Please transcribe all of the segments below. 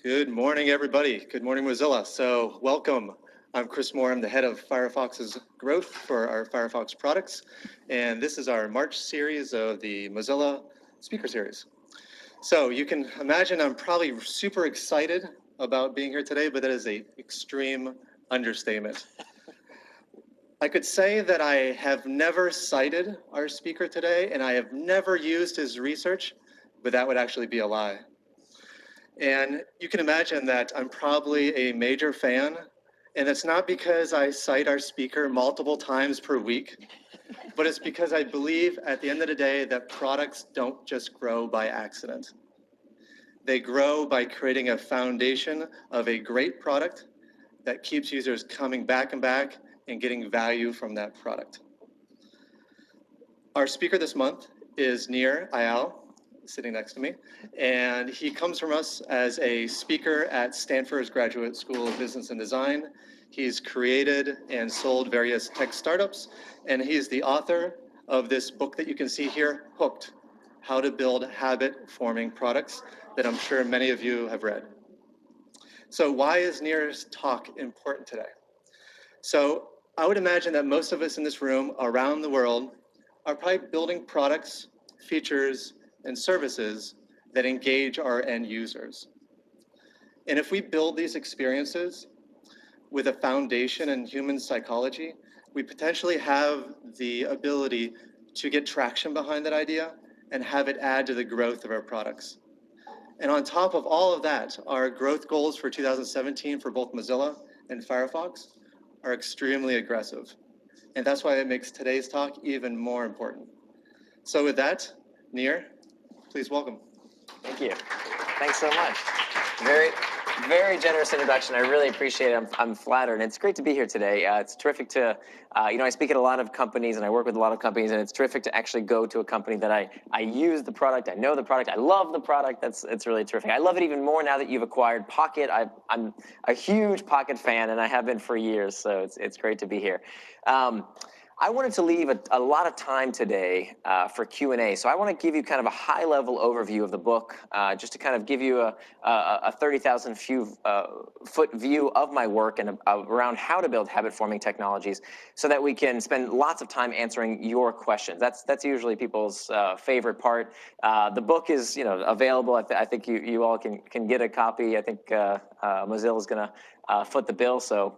Good morning, everybody. Good morning, Mozilla. So welcome. I'm Chris Moore. I'm the head of Firefox's growth for our Firefox products. And this is our March series of the Mozilla Speaker Series. So you can imagine I'm probably super excited about being here today, but that is an extreme understatement. I could say that I have never cited our speaker today, and I have never used his research, but that would actually be a lie. And you can imagine that I'm probably a major fan, and it's not because I cite our speaker multiple times per week, but it's because I believe at the end of the day that products don't just grow by accident. They grow by creating a foundation of a great product that keeps users coming back and back and getting value from that product. Our speaker this month is Eyal, sitting next to me, and he comes from us as a speaker at Stanford's Graduate School of Business and Design. He's created and sold various tech startups, and he's the author of this book that you can see here, Hooked: How to Build Habit-Forming Products, that I'm sure many of you have read. So why is Nir's talk important today? So I would imagine that most of us in this room around the world are probably building products, features, and services that engage our end users. And if we build these experiences with a foundation in human psychology, we potentially have the ability to get traction behind that idea and have it add to the growth of our products. And on top of all of that, our growth goals for 2017 for both Mozilla and Firefox are extremely aggressive. And that's why it makes today's talk even more important. So with that, Nir, please welcome. Thank you. Thanks so much. Very generous introduction. I really appreciate it. I'm flattered. It's great to be here today. It's terrific to, I speak at a lot of companies and I work with a lot of companies, and it's terrific to actually go to a company that I use the product, I know the product, I love the product. It's really terrific. I love it even more now that you've acquired Pocket. I'm a huge Pocket fan, and I have been for years, so it's great to be here. I wanted to leave a lot of time today for Q&A, so I want to give you kind of a high-level overview of the book, just to kind of give you a 30,000-foot view of my work and around how to build habit-forming technologies, so that we can spend lots of time answering your questions. That's usually people's favorite part. The book is available. I think you all can get a copy. I think Mozilla is going to foot the bill, so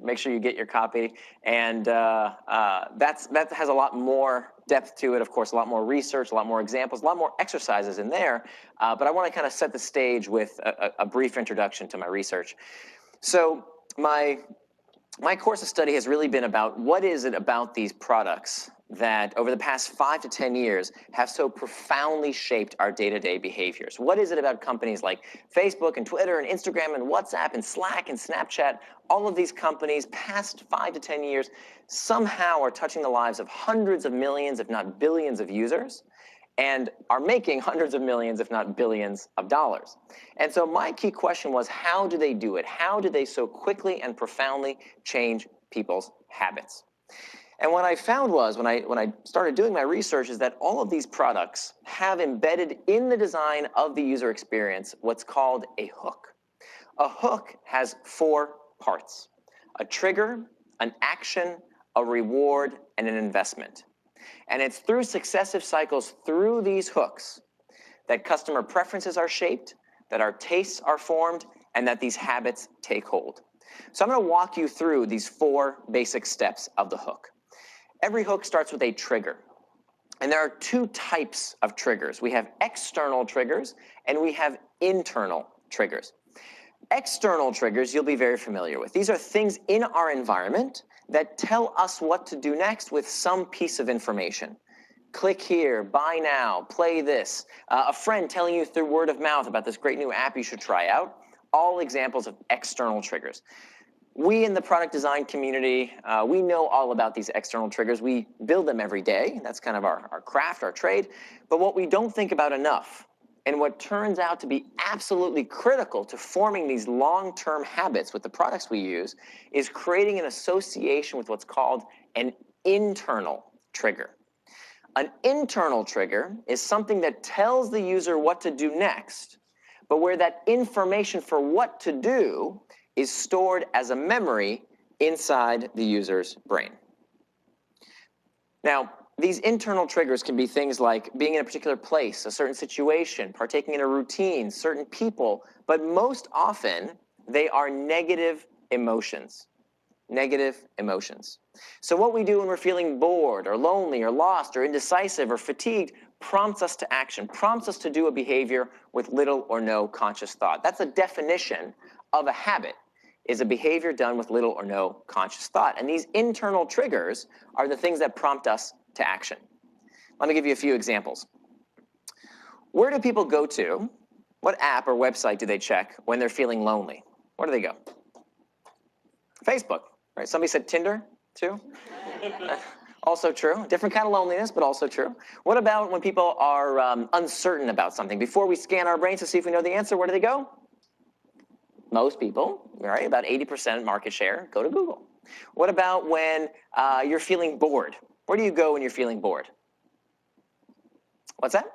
make sure you get your copy. And that has a lot more depth to it, of course, a lot more research, a lot more examples, a lot more exercises in there. But I want to kind of set the stage with a brief introduction to my research. So my course of study has really been about what is it about these products that over the past 5 to 10 years have so profoundly shaped our day-to-day behaviors. What is it about companies like Facebook and Twitter and Instagram and WhatsApp and Slack and Snapchat? All of these companies, past 5 to 10 years, somehow are touching the lives of hundreds of millions, if not billions of users, and are making hundreds of millions, if not billions of dollars. And so my key question was, how do they do it? How do they so quickly and profoundly change people's habits? And what I found was, when I started doing my research, is that all of these products have embedded in the design of the user experience what's called a hook. A hook has 4 parts: a trigger, an action, a reward, and an investment. And it's through successive cycles through these hooks that customer preferences are shaped, that our tastes are formed, and that these habits take hold. So I'm going to walk you through these 4 basic steps of the hook. Every hook starts with a trigger. And there are 2 types of triggers. We have external triggers, and we have internal triggers. External triggers you'll be very familiar with. These are things in our environment that tell us what to do next with some piece of information. Click here, buy now, play this. A friend telling you through word of mouth about this great new app you should try out. All examples of external triggers. We in the product design community, we know all about these external triggers. We build them every day. That's kind of our craft, our trade. But what we don't think about enough, and what turns out to be absolutely critical to forming these long-term habits with the products we use, is creating an association with what's called an internal trigger. An internal trigger is something that tells the user what to do next, but where that information for what to do is stored as a memory inside the user's brain. Now, these internal triggers can be things like being in a particular place, a certain situation, partaking in a routine, certain people, but most often they are negative emotions. Negative emotions. So what we do when we're feeling bored or lonely or lost or indecisive or fatigued prompts us to action, prompts us to do a behavior with little or no conscious thought. That's a definition of a habit, is a behavior done with little or no conscious thought. And these internal triggers are the things that prompt us to action. Let me give you a few examples. Where do people go to? What app or website do they check when they're feeling lonely? Where do they go? Facebook, right? Somebody said Tinder, too. Also true. Different kind of loneliness, but also true. What about when people are uncertain about something? Before we scan our brains to see if we know the answer, where do they go? Most people, right, about 80% market share, go to Google. What about when you're feeling bored? Where do you go when you're feeling bored? What's that?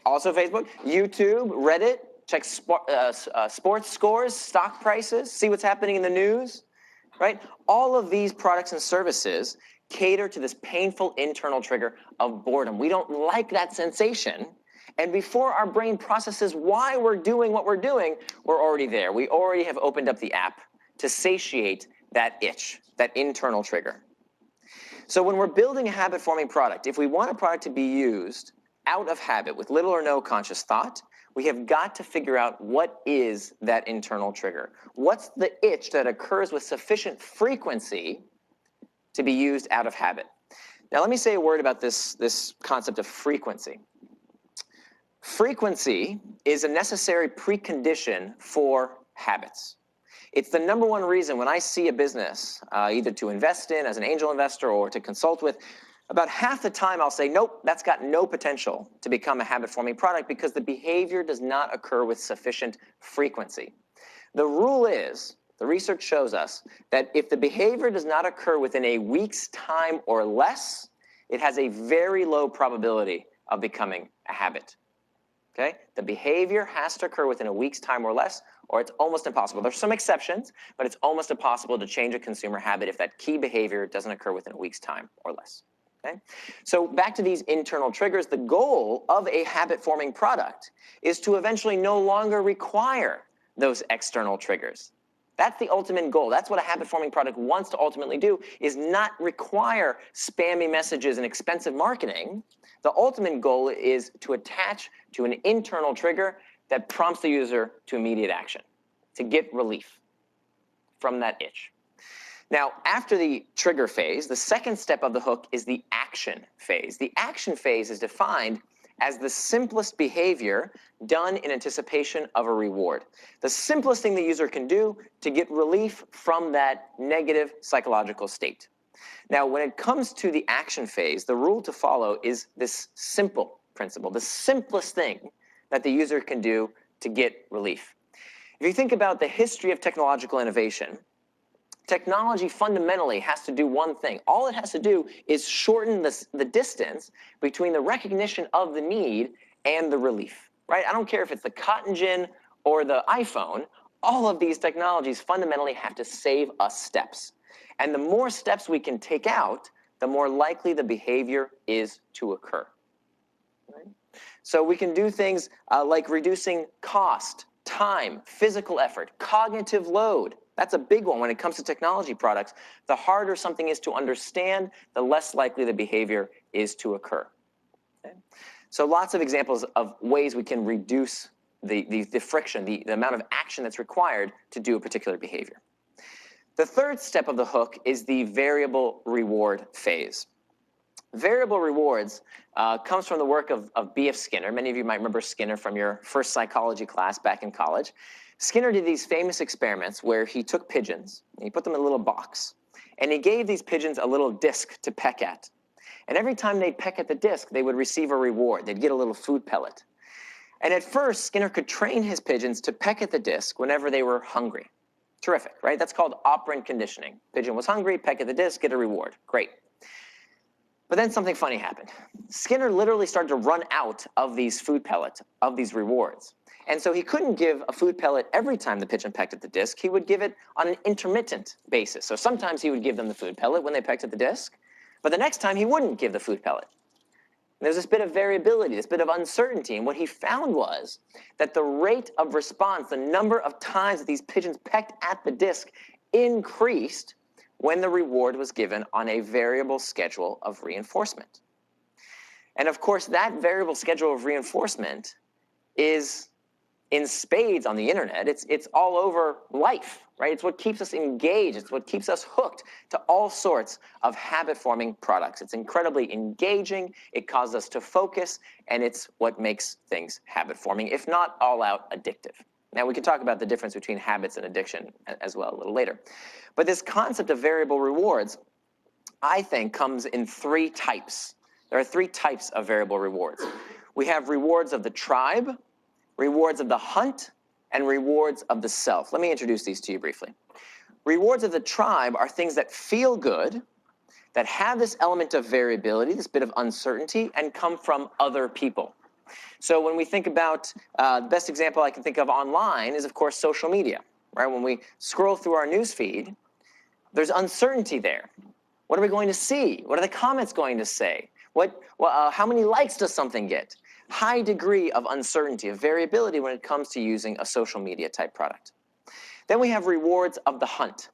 Also Facebook, YouTube, Reddit, check sports scores, stock prices, see what's happening in the news, right? All of these products and services cater to this painful internal trigger of boredom. We don't like that sensation. And before our brain processes why we're doing what we're doing, we're already there. We already have opened up the app to satiate that itch, that internal trigger. So when we're building a habit-forming product, if we want a product to be used out of habit with little or no conscious thought, we have got to figure out what is that internal trigger. What's the itch that occurs with sufficient frequency to be used out of habit? Now let me say a word about this concept of frequency. Frequency is a necessary precondition for habits. It's the number one reason when I see a business, either to invest in as an angel investor or to consult with, about half the time I'll say, nope, that's got no potential to become a habit-forming product because the behavior does not occur with sufficient frequency. The rule is, the research shows us, that if the behavior does not occur within a week's time or less, it has a very low probability of becoming a habit. Okay? The behavior has to occur within a week's time or less, or it's almost impossible. There's some exceptions, but it's almost impossible to change a consumer habit if that key behavior doesn't occur within a week's time or less. Okay? So back to these internal triggers, the goal of a habit-forming product is to eventually no longer require those external triggers. That's the ultimate goal. That's what a habit-forming product wants to ultimately do, is not require spammy messages and expensive marketing. The ultimate goal is to attach to an internal trigger that prompts the user to immediate action, to get relief from that itch. Now, after the trigger phase, the second step of the hook is the action phase. The action phase is defined as the simplest behavior done in anticipation of a reward. The simplest thing the user can do to get relief from that negative psychological state. Now, when it comes to the action phase, the rule to follow is this simple principle, the simplest thing that the user can do to get relief. If you think about the history of technological innovation, technology fundamentally has to do one thing. All it has to do is shorten the distance between the recognition of the need and the relief, right? I don't care if it's the cotton gin or the iPhone, all of these technologies fundamentally have to save us steps. And the more steps we can take out, the more likely the behavior is to occur. Right? So we can do things like reducing cost, time, physical effort, cognitive load. That's a big one when it comes to technology products. The harder something is to understand, the less likely the behavior is to occur. Okay? So lots of examples of ways we can reduce the friction, the amount of action that's required to do a particular behavior. The third step of the hook is the variable reward phase. Variable rewards comes from the work of B.F. Skinner. Many of you might remember Skinner from your first psychology class back in college. Skinner did these famous experiments where he took pigeons, and he put them in a little box, and he gave these pigeons a little disc to peck at. And every time they'd peck at the disc, they would receive a reward. They'd get a little food pellet. And at first, Skinner could train his pigeons to peck at the disc whenever they were hungry. Terrific, right? That's called operant conditioning. Pigeon was hungry, peck at the disc, get a reward. Great. But then something funny happened. Skinner literally started to run out of these food pellets, of these rewards. And so he couldn't give a food pellet every time the pigeon pecked at the disc. He would give it on an intermittent basis. So sometimes he would give them the food pellet when they pecked at the disc, but the next time he wouldn't give the food pellet. And there's this bit of variability, this bit of uncertainty. And what he found was that the rate of response, the number of times that these pigeons pecked at the disc, increased when the reward was given on a variable schedule of reinforcement. And of course, that variable schedule of reinforcement is in spades on the internet. It's all over life, right? It's what keeps us engaged. It's what keeps us hooked to all sorts of habit-forming products. It's incredibly engaging. It causes us to focus, and it's what makes things habit-forming, if not all-out addictive. Now, we can talk about the difference between habits and addiction as well a little later. But this concept of variable rewards, I think, comes in three types. There are three types of variable rewards. We have rewards of the tribe, rewards of the hunt, and rewards of the self. Let me introduce these to you briefly. Rewards of the tribe are things that feel good, that have this element of variability, this bit of uncertainty, and come from other people. So when we think about, the best example I can think of online is, of course, social media, right? When we scroll through our news feed, there's uncertainty there. What are we going to see? What are the comments going to say? How many likes does something get? High degree of uncertainty, of variability when it comes to using a social media type product. Then we have rewards of the hunt.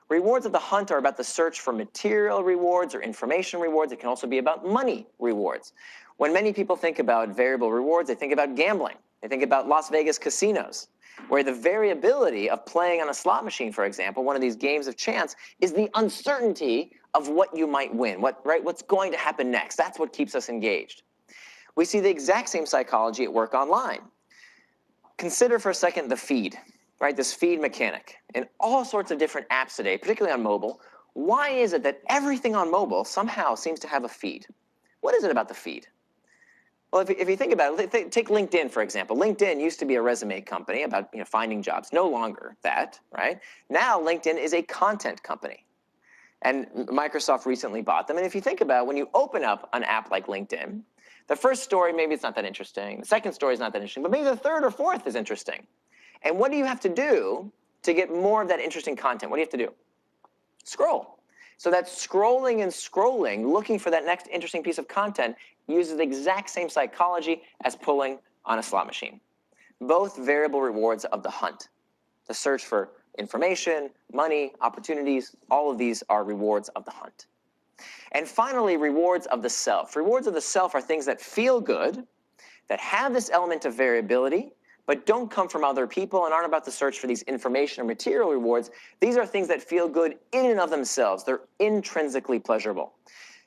Rewards of the hunt are about the search for material rewards or information rewards. It can also be about money rewards. When many people think about variable rewards, they think about gambling. They think about Las Vegas casinos, where the variability of playing on a slot machine, for example, one of these games of chance, is the uncertainty of what you might win, what's going to happen next. That's what keeps us engaged. We see the exact same psychology at work online. Consider for a second the feed, right? This feed mechanic. In all sorts of different apps today, particularly on mobile, why is it that everything on mobile somehow seems to have a feed? What is it about the feed? Well, if you think about it, take LinkedIn, for example. LinkedIn used to be a resume company about finding jobs. No longer that, right? Now LinkedIn is a content company. And Microsoft recently bought them. And if you think about it, when you open up an app like LinkedIn, the first story, maybe it's not that interesting. The second story is not that interesting. But maybe the third or fourth is interesting. And what do you have to do to get more of that interesting content? What do you have to do? Scroll. So that scrolling and scrolling, looking for that next interesting piece of content, uses the exact same psychology as pulling on a slot machine. Both variable rewards of the hunt. The search for information, money, opportunities, all of these are rewards of the hunt. And finally, rewards of the self. Rewards of the self are things that feel good, that have this element of variability, but don't come from other people and aren't about the search for these information or material rewards. These are things that feel good in and of themselves. They're intrinsically pleasurable.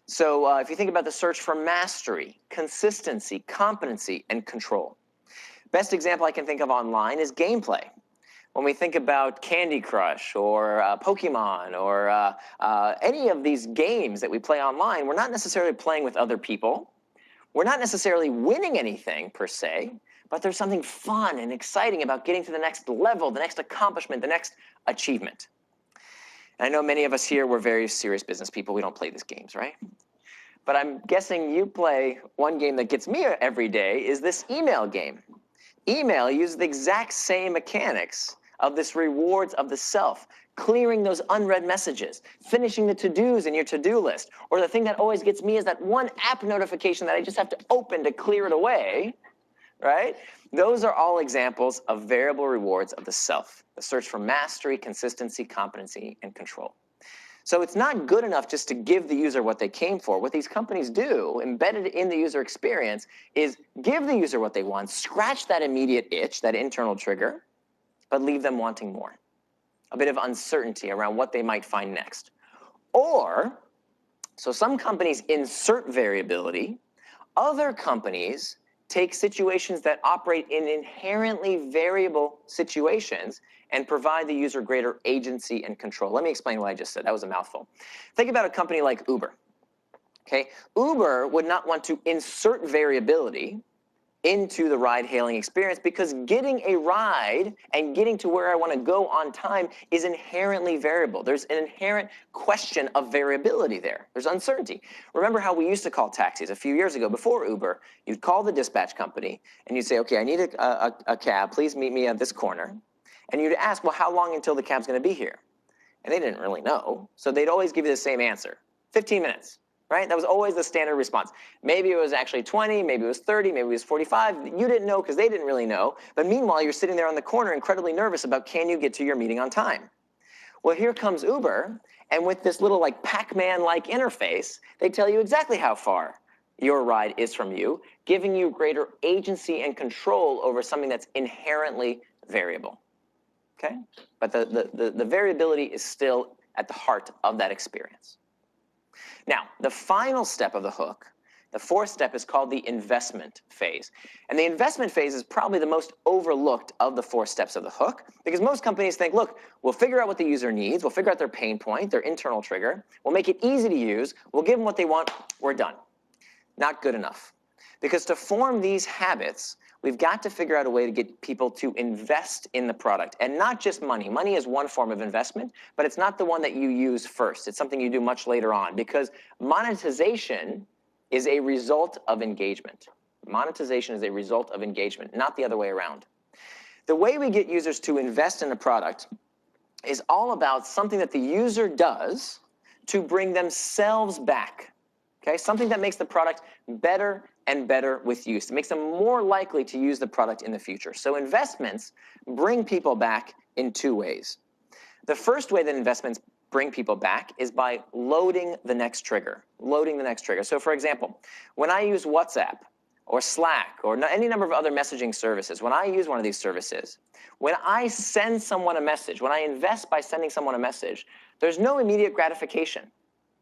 So if you think about the search for mastery, consistency, competency, and control. Best example I can think of online is gameplay. When we think about Candy Crush or Pokemon or any of these games that we play online, we're not necessarily playing with other people. We're not necessarily winning anything per se, but there's something fun and exciting about getting to the next level, the next accomplishment, the next achievement. And I know many of us here, we're very serious business people. We don't play these games, right? But I'm guessing you play one game that gets me every day is this email game. Email uses the exact same mechanics of this rewards of the self, clearing those unread messages, finishing the to-dos in your to-do list, or the thing that always gets me is that one app notification that I just have to open to clear it away, right? Those are all examples of variable rewards of the self, the search for mastery, consistency, competency, and control. So it's not good enough just to give the user what they came for. What these companies do, embedded in the user experience, is give the user what they want, scratch that immediate itch, that internal trigger, but leave them wanting more. A bit of uncertainty around what they might find next. Or, so some companies insert variability, other companies take situations that operate in inherently variable situations and provide the user greater agency and control. Let me explain what I just said. That was a mouthful. Think about a company like Uber. Okay? Uber would not want to insert variability into the ride-hailing experience, because getting a ride and getting to where I want to go on time is inherently variable. There's an inherent question of variability there. There's uncertainty. Remember how we used to call taxis a few years ago before Uber? You'd call the dispatch company and you'd say, okay, I need a cab. Please meet me at this corner. And you'd ask, well, how long until the cab's going to be here? And they didn't really know. So they'd always give you the same answer, 15 minutes. Right? That was always the standard response. Maybe it was actually 20, maybe it was 30, maybe it was 45. You didn't know because they didn't really know. But meanwhile, you're sitting there on the corner incredibly nervous about, can you get to your meeting on time? Well, here comes Uber, and with this little like Pac-Man-like interface, they tell you exactly how far your ride is from you, giving you greater agency and control over something that's inherently variable. Okay? But the variability is still at the heart of that experience. Now, the final step of the hook, the fourth step, is called the investment phase. And the investment phase is probably the most overlooked of the 4 steps of the hook, because most companies think, look, we'll figure out what the user needs, we'll figure out their pain point, their internal trigger, we'll make it easy to use, we'll give them what they want, we're done. Not good enough. Because to form these habits, we've got to figure out a way to get people to invest in the product. And not just money. Money is one form of investment, but it's not the one that you use first. It's something you do much later on, because monetization is a result of engagement. Monetization is a result of engagement, not the other way around. The way we get users to invest in a product is all about something that the user does to bring themselves back. Okay? Something that makes the product better and better with use. It makes them more likely to use the product in the future. So investments bring people back in 2 ways. The first way that investments bring people back is by loading the next trigger. Loading the next trigger. So for example, when I use WhatsApp or Slack or any number of other messaging services, when I use one of these services, when I send someone a message, when I invest by sending someone a message, there's no immediate gratification.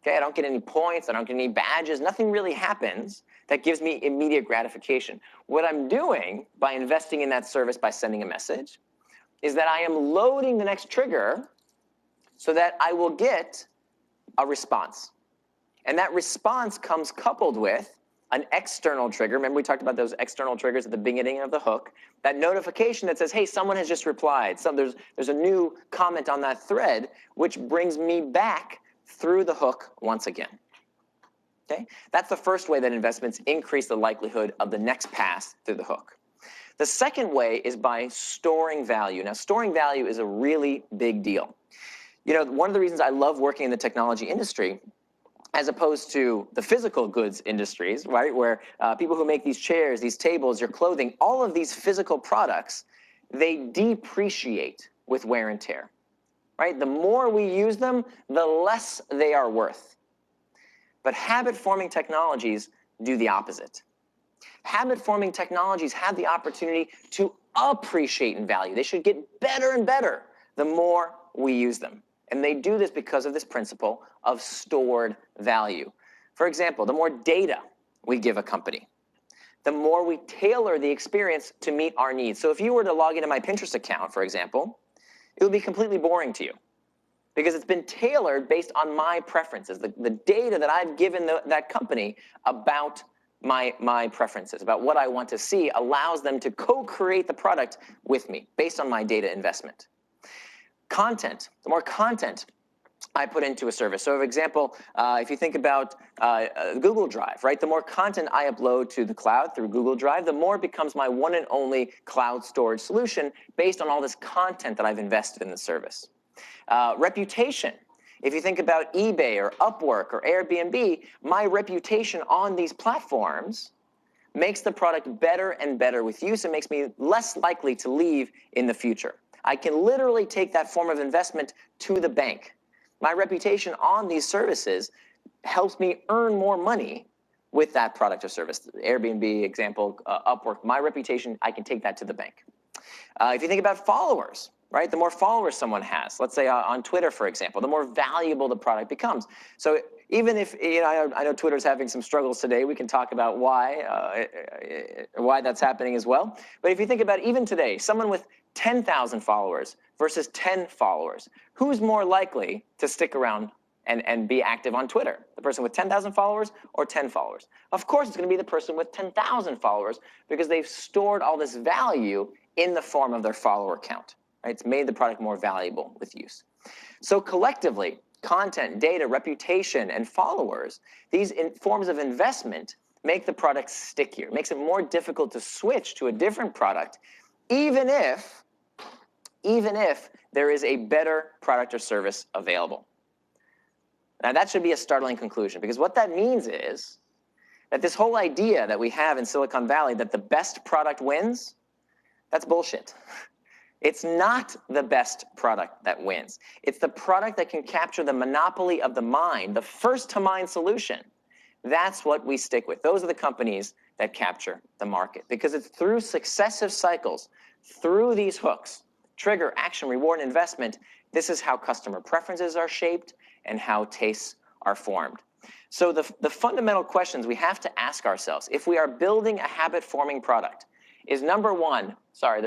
Okay, I don't get any points, I don't get any badges, nothing really happens that gives me immediate gratification. What I'm doing by investing in that service by sending a message is that I am loading the next trigger so that I will get a response. And that response comes coupled with an external trigger. Remember we talked about those external triggers at the beginning of the hook. That notification that says, hey, someone has just replied. There's a new comment on that thread, which brings me back through the hook once again. Okay? That's the first way that investments increase the likelihood of the next pass through the hook. The second way is by storing value. Now, storing value is a really big deal. You know, one of the reasons I love working in the technology industry, as opposed to the physical goods industries, right, where people who make these chairs, these tables, your clothing, all of these physical products, they depreciate with wear and tear. Right? The more we use them, the less they are worth. But habit-forming technologies do the opposite. Habit-forming technologies have the opportunity to appreciate in value. They should get better and better the more we use them. And they do this because of this principle of stored value. For example, the more data we give a company, the more we tailor the experience to meet our needs. So if you were to log into my Pinterest account, for example, it would be completely boring to you because it's been tailored based on my preferences, the data that I've given that company about my preferences, about what I want to see, allows them to co-create the product with me based on my data investment. Content, the more content I put into a service. So for example, if you think about Google Drive, right? The more content I upload to the cloud through Google Drive, the more it becomes my one and only cloud storage solution based on all this content that I've invested in the service. Reputation. If you think about eBay or Upwork or Airbnb, my reputation on these platforms makes the product better and better with use and makes me less likely to leave in the future. I can literally take that form of investment to the bank. My reputation on these services helps me earn more money with that product or service. Airbnb example, Upwork, my reputation, I can take that to the bank. If you think about followers, right? The more followers someone has, let's say on Twitter, for example, the more valuable the product becomes. So even if, you know, I know Twitter's having some struggles today, we can talk about why that's happening as well. But if you think about even today, someone with 10,000 followers versus 10 followers, who's more likely to stick around and be active on Twitter? The person with 10,000 followers or 10 followers? Of course, it's going to be the person with 10,000 followers because they've stored all this value in the form of their follower count. Right? It's made the product more valuable with use. So collectively, content, data, reputation, and followers, these forms of investment make the product stickier, makes it more difficult to switch to a different product, even if there is a better product or service available. Now, that should be a startling conclusion, because what that means is that this whole idea that we have in Silicon Valley that the best product wins, that's bullshit. It's not the best product that wins. It's the product that can capture the monopoly of the mind, the first-to-mind solution. That's what we stick with. Those are the companies that capture the market, because it's through successive cycles, through these hooks, trigger, action, reward, and investment, this is how customer preferences are shaped and how tastes are formed. So the fundamental questions we have to ask ourselves, if we are building a habit-forming product, is number one, sorry,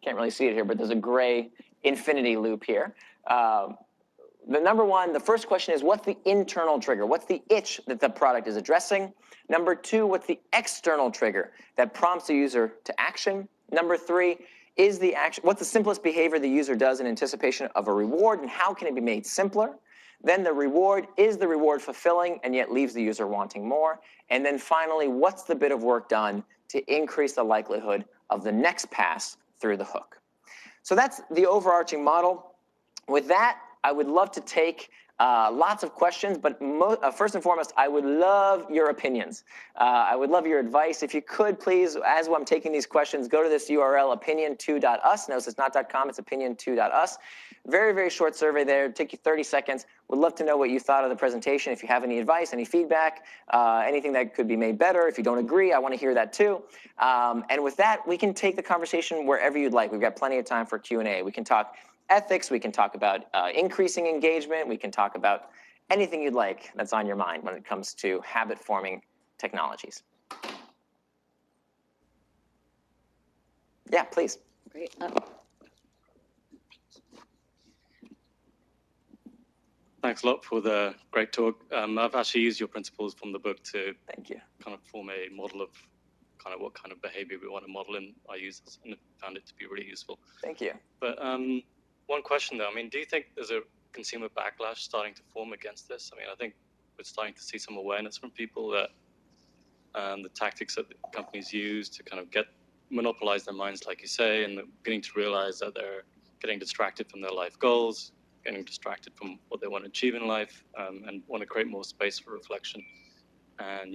can't really see it here, but there's a gray infinity loop here. The first question is, what's the internal trigger? What's the itch that the product is addressing? Number two, what's the external trigger that prompts the user to action? Number three, what's the simplest behavior the user does in anticipation of a reward, and how can it be made simpler? Then the reward, is the reward fulfilling and yet leaves the user wanting more? And then finally, what's the bit of work done to increase the likelihood of the next pass through the hook? So that's the overarching model. With that, I would love to take lots of questions, but first and foremost, I would love your opinions. I would love your advice. If you could, please, as I'm taking these questions, go to this URL, opinion2.us. No, it's not .com, it's opinion2.us. Very, very short survey there. It'll take you 30 seconds. Would love to know what you thought of the presentation. If you have any advice, any feedback, anything that could be made better. If you don't agree, I want to hear that too. And with that, we can take the conversation wherever you'd like. We've got plenty of time for Q&A. We can talk ethics, we can talk about increasing engagement, we can talk about anything you'd like that's on your mind when it comes to habit-forming technologies. Yeah, please. Great. Thanks a lot for the great talk. I've actually used your principles from the book to Thank you. kind of form a model of kind of what kind of behavior we want to model in our users, and found it to be really useful. Thank you. But one question though, I mean, do you think there's a consumer backlash starting to form against this? I mean, I think we're starting to see some awareness from people that the tactics that the companies use to kind of monopolize their minds, like you say, and they're beginning to realize that they're getting distracted from their life goals, getting distracted from what they want to achieve in life, and want to create more space for reflection and,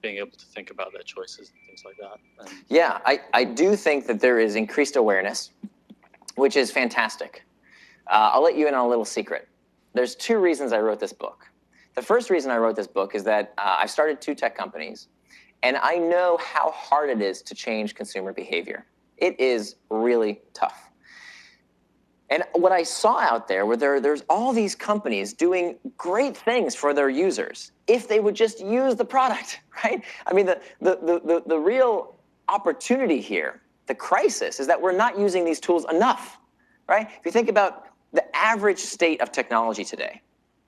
being able to think about their choices and things like that. Yeah, I do think that there is increased awareness, which is fantastic. I'll let you in on a little secret. There's two reasons I wrote this book. The first reason I wrote this book is that I've started 2 tech companies, and I know how hard it is to change consumer behavior. It is really tough. And what I saw out there were there's all these companies doing great things for their users if they would just use the product, right? I mean, the real opportunity here, the crisis, is that we're not using these tools enough, right? If you think about the average state of technology today,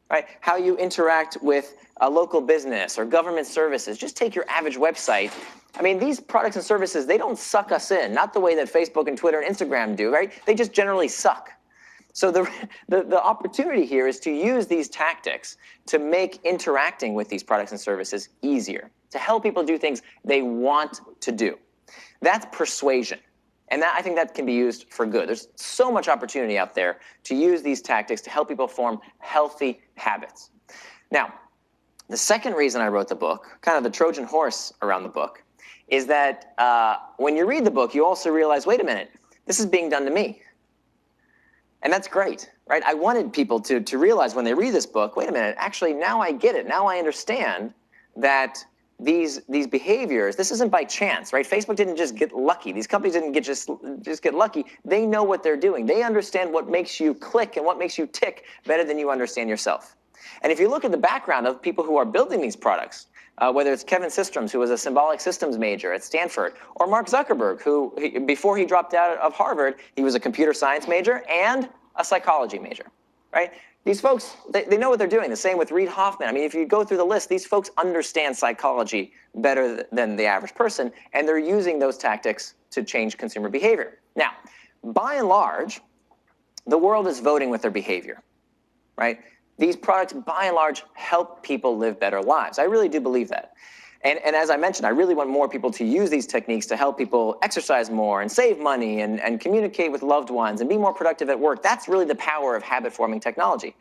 right? How you interact with a local business or government services, just take your average website. I mean, these products and services, they don't suck us in, not the way that Facebook and Twitter and Instagram do, right? They just generally suck. So the opportunity here is to use these tactics to make interacting with these products and services easier, to help people do things they want to do. That's persuasion. And I think that can be used for good. There's so much opportunity out there to use these tactics to help people form healthy habits. Now, the second reason I wrote the book, kind of the Trojan horse around the book, is that when you read the book, you also realize, wait a minute, this is being done to me. And that's great, right? I wanted people to realize when they read this book, wait a minute, actually now I get it. Now I understand that these behaviors, this isn't by chance, right? Facebook didn't just get lucky. These companies didn't just get lucky. They know what they're doing. They understand what makes you click and what makes you tick better than you understand yourself. And if you look at the background of people who are building these products, whether it's Kevin Systems, who was a symbolic systems major at Stanford, or Mark Zuckerberg, who before he dropped out of Harvard, he was a computer science major and a psychology major, right? these folks, they know what they're doing. The same with Reid Hoffman. I mean, if you go through the list, these folks understand psychology better than the average person, and they're using those tactics to change consumer behavior. Now, by and large, the world is voting with their behavior, right? These products, by and large, help people live better lives. I really do believe that. And as I mentioned, I really want more people to use these techniques to help people exercise more and save money and communicate with loved ones and be more productive at work. That's really the power of habit-forming technology.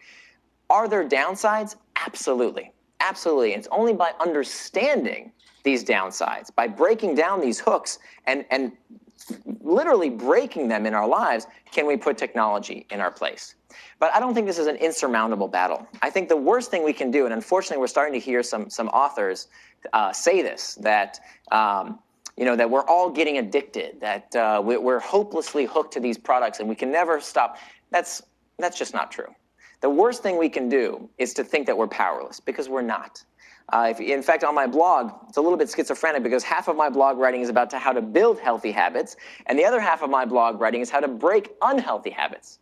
Are there downsides? Absolutely. Absolutely. It's only by understanding these downsides, by breaking down these hooks and literally breaking them in our lives, can we put technology in our place. But I don't think this is an insurmountable battle. I think the worst thing we can do, and unfortunately we're starting to hear some authors say this, that that we're all getting addicted, that we're hopelessly hooked to these products and we can never stop. That's just not true. The worst thing we can do is to think that we're powerless, because we're not. In fact, on my blog, it's a little bit schizophrenic, because half of my blog writing is about how to build healthy habits, and the other half of my blog writing is how to break unhealthy habits.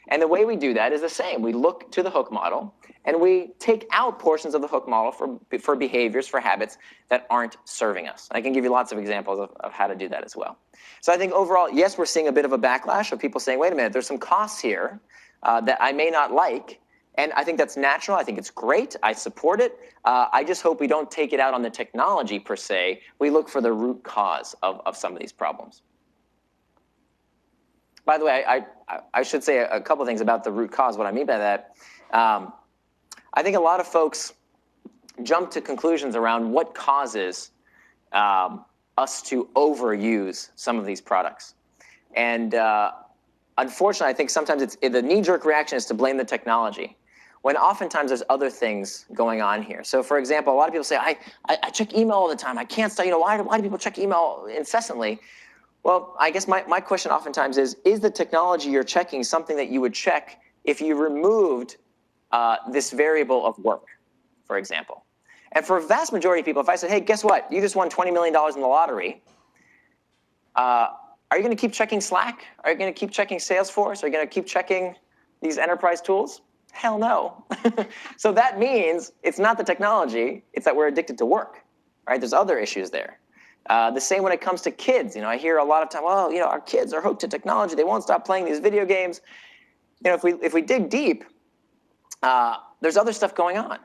And the way we do that is the same. We look to the hook model, and we take out portions of the hook model for behaviors, for habits that aren't serving us. I can give you lots of examples of how to do that as well. So I think overall, yes, we're seeing a bit of a backlash of people saying, wait a minute, there's some costs here that I may not like. And I think that's natural. I think it's great. I support it. I just hope we don't take it out on the technology per se. We look for the root cause of some of these problems. By the way, I should say a couple of things about the root cause. What I mean by that, I think a lot of folks jump to conclusions around what causes us to overuse some of these products. And unfortunately, I think sometimes the knee-jerk reaction is to blame the technology, when oftentimes there's other things going on here. So for example, a lot of people say, I check email all the time. I can't stop, why do people check email incessantly? Well, I guess my question oftentimes is the technology you're checking something that you would check if you removed this variable of work, for example? And for a vast majority of people, if I said, hey, guess what? You just won $20 million in the lottery. Are you going to keep checking Slack? Are you going to keep checking Salesforce? Are you going to keep checking these enterprise tools? Hell no. So that means it's not the technology, it's that we're addicted to work, right? There's other issues there. The same when it comes to kids. I hear a lot of time, well, our kids are hooked to technology. They won't stop playing these video games. If we dig deep, there's other stuff going on.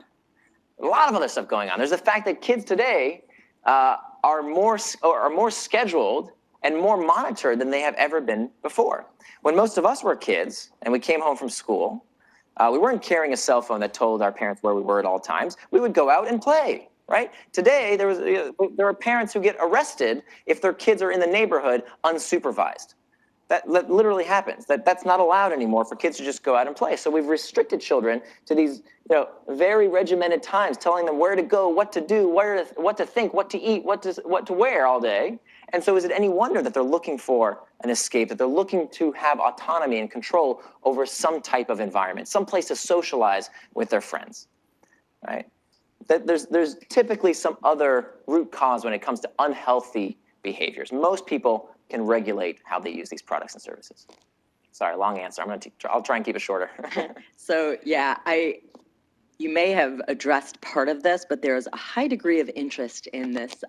A lot of other stuff going on. There's the fact that kids today are more scheduled and more monitored than they have ever been before. When most of us were kids and we came home from school, we weren't carrying a cell phone that told our parents where we were at all times. We would go out and play, right? Today, there are parents who get arrested if their kids are in the neighborhood unsupervised. That literally happens. That's not allowed anymore for kids to just go out and play. So we've restricted children to these very regimented times, telling them where to go, what to do, what to think, what to eat, what to wear all day. And so is it any wonder that they're looking for an escape, that they're looking to have autonomy and control over some type of environment, some place to socialize with their friends, right? That there's typically some other root cause when it comes to unhealthy behaviors. Most people can regulate how they use these products and services. Sorry, long answer. I'll try and keep it shorter. So yeah, you may have addressed part of this, but there is a high degree of interest in this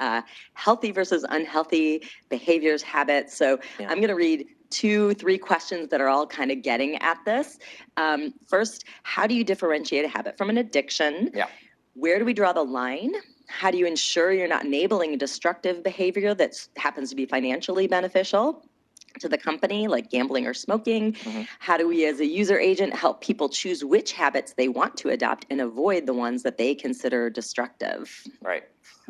healthy versus unhealthy behaviors, habits. So yeah. I'm going to read 2-3 questions that are all kind of getting at this. First, how do you differentiate a habit from an addiction? Yeah. Where do we draw the line? How do you ensure you're not enabling a destructive behavior that happens to be financially beneficial to the company, like gambling or smoking? Mm-hmm. How do we, as a user agent, help people choose which habits they want to adopt and avoid the ones that they consider destructive? Right.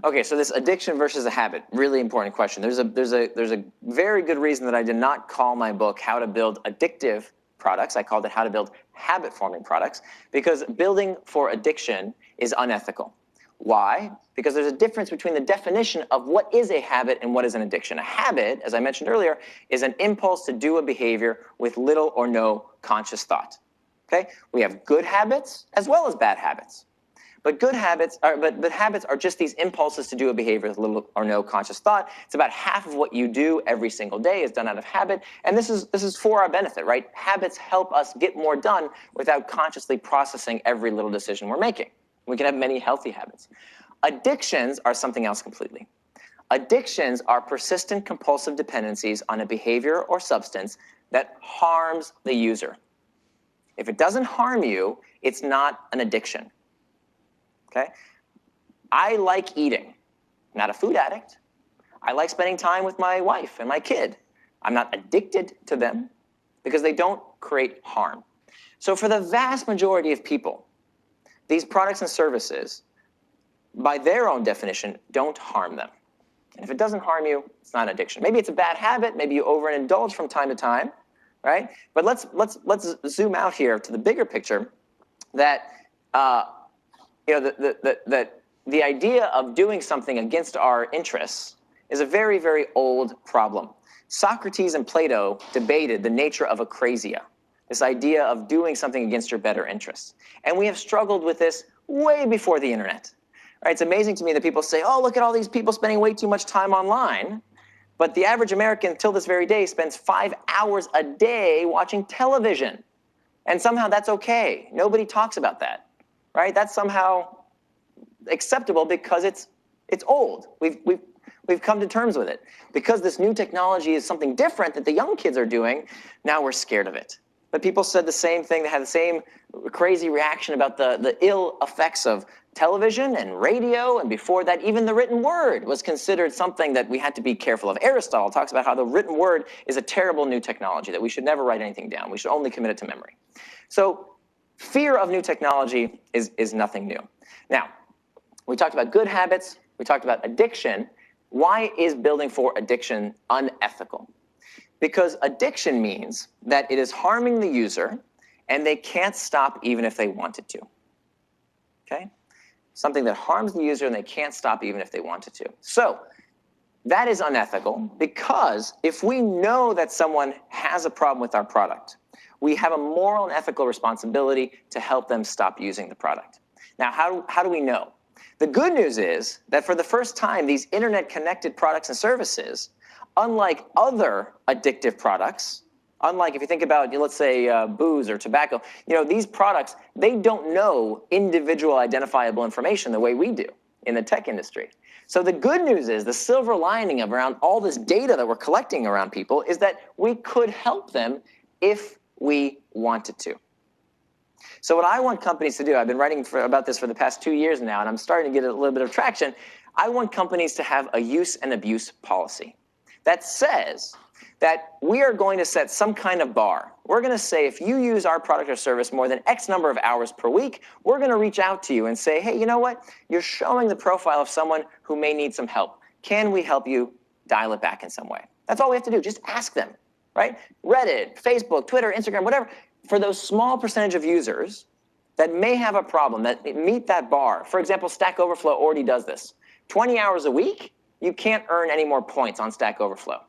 Okay, so this addiction versus a habit, really important question. There's a very good reason that I did not call my book How to Build Addictive Products. I called it How to Build Habit-Forming Products, because building for addiction is unethical. Why? Because there's a difference between the definition of what is a habit and what is an addiction. A habit, as I mentioned earlier, is an impulse to do a behavior with little or no conscious thought. Okay? We have good habits as well as bad habits. But habits are just these impulses to do a behavior with little or no conscious thought. It's about half of what you do every single day is done out of habit, and this is for our benefit, right? Habits help us get more done without consciously processing every little decision we're making. We can have many healthy habits. Addictions are something else completely. Addictions are persistent compulsive dependencies on a behavior or substance that harms the user. If it doesn't harm you, it's not an addiction. Okay? I like eating. I'm not a food addict. I like spending time with my wife and my kid. I'm not addicted to them because they don't create harm. So for the vast majority of people, these products and services, by their own definition, don't harm them. And if it doesn't harm you, it's not an addiction. Maybe it's a bad habit. Maybe you overindulge from time to time, right? But let's zoom out here to the bigger picture. That the idea of doing something against our interests is a very, very old problem. Socrates and Plato debated the nature of acrasia, this idea of doing something against your better interests. And we have struggled with this way before the internet. Right? It's amazing to me that people say, oh, look at all these people spending way too much time online. But the average American, till this very day, spends 5 hours a day watching television. And somehow that's okay. Nobody talks about that. Right? That's somehow acceptable because it's old. We've come to terms with it. Because this new technology is something different that the young kids are doing, now we're scared of it. But people said the same thing. They had the same crazy reaction about the ill effects of television and radio, and before that, even the written word was considered something that we had to be careful of. Aristotle talks about how the written word is a terrible new technology, that we should never write anything down. We should only commit it to memory. So fear of new technology is nothing new. Now, we talked about good habits. We talked about addiction. Why is building for addiction unethical? Because addiction means that it is harming the user and they can't stop even if they wanted to. Okay? Something that harms the user and they can't stop even if they wanted to. So that is unethical because if we know that someone has a problem with our product, we have a moral and ethical responsibility to help them stop using the product. Now, how do we know? The good news is that for the first time, these internet-connected products and services, unlike other addictive products, unlike if you think about, let's say, booze or tobacco, these products, they don't know individual identifiable information the way we do in the tech industry. So the good news is, the silver lining of around all this data that we're collecting around people is that we could help them if we wanted to. So what I want companies to do, I've been writing about this for the past 2 years now, and I'm starting to get a little bit of traction. I want companies to have a use and abuse policy that says that we are going to set some kind of bar. We're going to say if you use our product or service more than X number of hours per week, we're going to reach out to you and say, hey, you know what? You're showing the profile of someone who may need some help. Can we help you dial it back in some way? That's all we have to do. Just ask them, right? Reddit, Facebook, Twitter, Instagram, whatever. For those small percentage of users that may have a problem, that meet that bar. For example, Stack Overflow already does this. 20 hours a week, you can't earn any more points on Stack Overflow.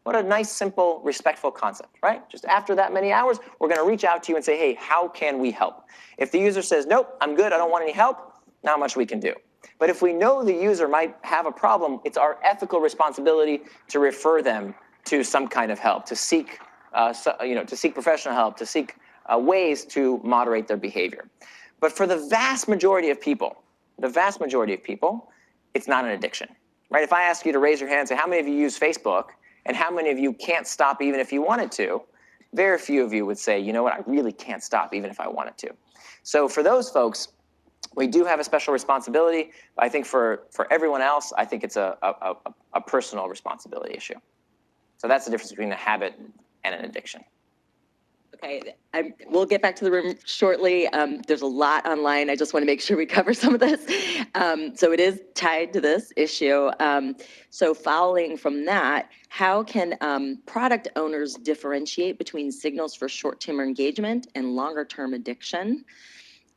What a nice, simple, respectful concept, right? Just after that many hours, we're going to reach out to you and say, hey, how can we help? If the user says, nope, I'm good, I don't want any help, not much we can do. But if we know the user might have a problem, it's our ethical responsibility to refer them to some kind of help, to seek professional help, to seek ways to moderate their behavior. But for the vast majority of people, it's not an addiction, right? If I ask you to raise your hand and say, how many of you use Facebook, and how many of you can't stop even if you wanted to, very few of you would say, you know what, I really can't stop even if I wanted to. So for those folks, we do have a special responsibility. I think for everyone else, I think it's a personal responsibility issue. So that's the difference between a habit and an addiction. Okay, we'll get back to the room shortly. There's a lot online. I just want to make sure we cover some of this. So it is tied to this issue. So following from that, how can product owners differentiate between signals for short-term engagement and longer-term addiction?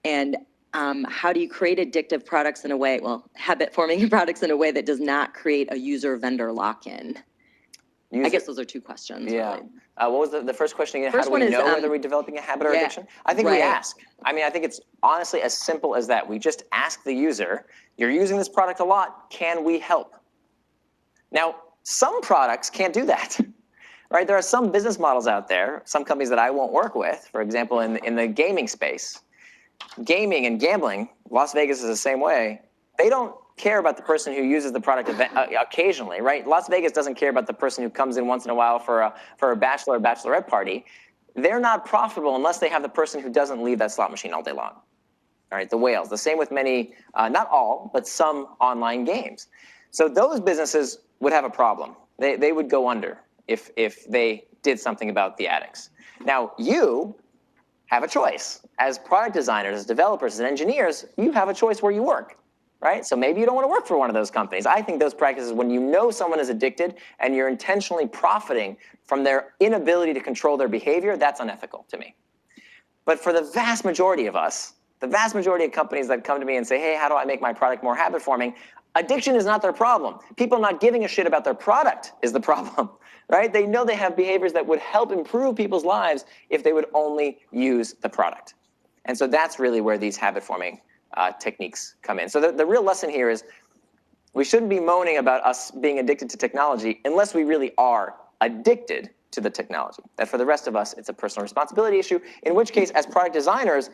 And how do you create addictive products in a way, habit-forming products in a way that does not create a user-vendor lock-in? I guess those are two questions. Yeah. Really. What was the first question again? First How do we one is, know whether we're developing a habit or yeah, addiction? I think we right. ask. I mean, I think it's honestly as simple as that. We just ask the user, you're using this product a lot, can we help? Now, some products can't do that, right? There are some business models out there, some companies that I won't work with, for example, in the gaming space. Gaming and gambling, Las Vegas is the same way. They don't care about the person who uses the product occasionally, right? Las Vegas doesn't care about the person who comes in once in a while for a bachelor or bachelorette party. They're not profitable unless they have the person who doesn't leave that slot machine all day long. All right, the whales. The same with many, not all, but some online games. So those businesses would have a problem. They would go under if they did something about the addicts. Now, you have a choice. As product designers, as developers, as engineers, you have a choice where you work, right? So maybe you don't want to work for one of those companies. I think those practices, when you know someone is addicted and you're intentionally profiting from their inability to control their behavior, that's unethical to me. But for the vast majority of us, the vast majority of companies that come to me and say, hey, how do I make my product more habit-forming? Addiction is not their problem. People not giving a shit about their product is the problem, right? They know they have behaviors that would help improve people's lives if they would only use the product. And so that's really where these habit-forming techniques come in. So the real lesson here is we shouldn't be moaning about us being addicted to technology unless we really are addicted to the technology. That for the rest of us, it's a personal responsibility issue, in which case, as product designers,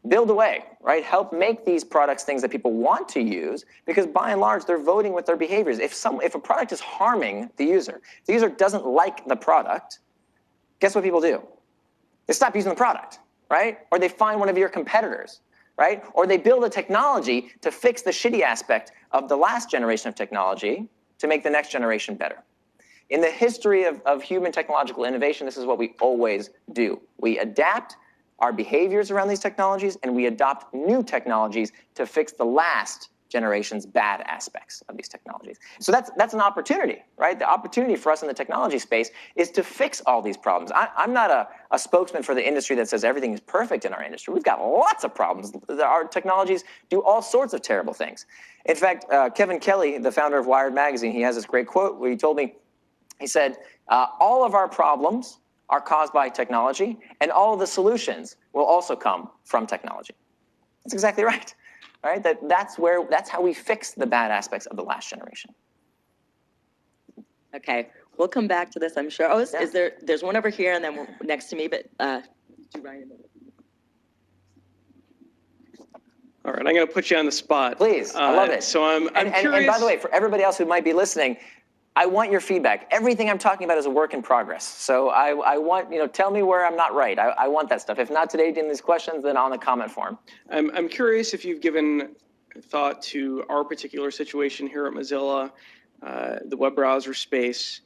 build away, right? Help make these products things that people want to use, because by and large, they're voting with their behaviors. If a product is harming the user, if the user doesn't like the product, guess what people do? They stop using the product, right? Or they find one of your competitors, right? Or they build a technology to fix the shitty aspect of the last generation of technology to make the next generation better. In the history of human technological innovation, this is what we always do. We adapt our behaviors around these technologies, and we adopt new technologies to fix the last generation's bad aspects of these technologies. So that's an opportunity, right? The opportunity for us in the technology space is to fix all these problems. I'm not a spokesman for the industry that says everything is perfect in our industry. We've got lots of problems. Our technologies do all sorts of terrible things. In fact, Kevin Kelly, the founder of Wired Magazine, he has this great quote where he told me, he said, all of our problems are caused by technology, and all of the solutions will also come from technology. That's exactly right. Right? That's how we fix the bad aspects of the last generation. Okay, we'll come back to this, I'm sure. Oh, Yeah. there's one over here, and then next to me, but do Ryan. All right, I'm going to put you on the spot. Please, I love it. So I'm curious. And by the way, for everybody else who might be listening, I want your feedback. Everything I'm talking about is a work in progress. So I want, tell me where I'm not right. I want that stuff. If not today in these questions, then on the comment form. I'm curious if you've given thought to our particular situation here at Mozilla, the web browser space.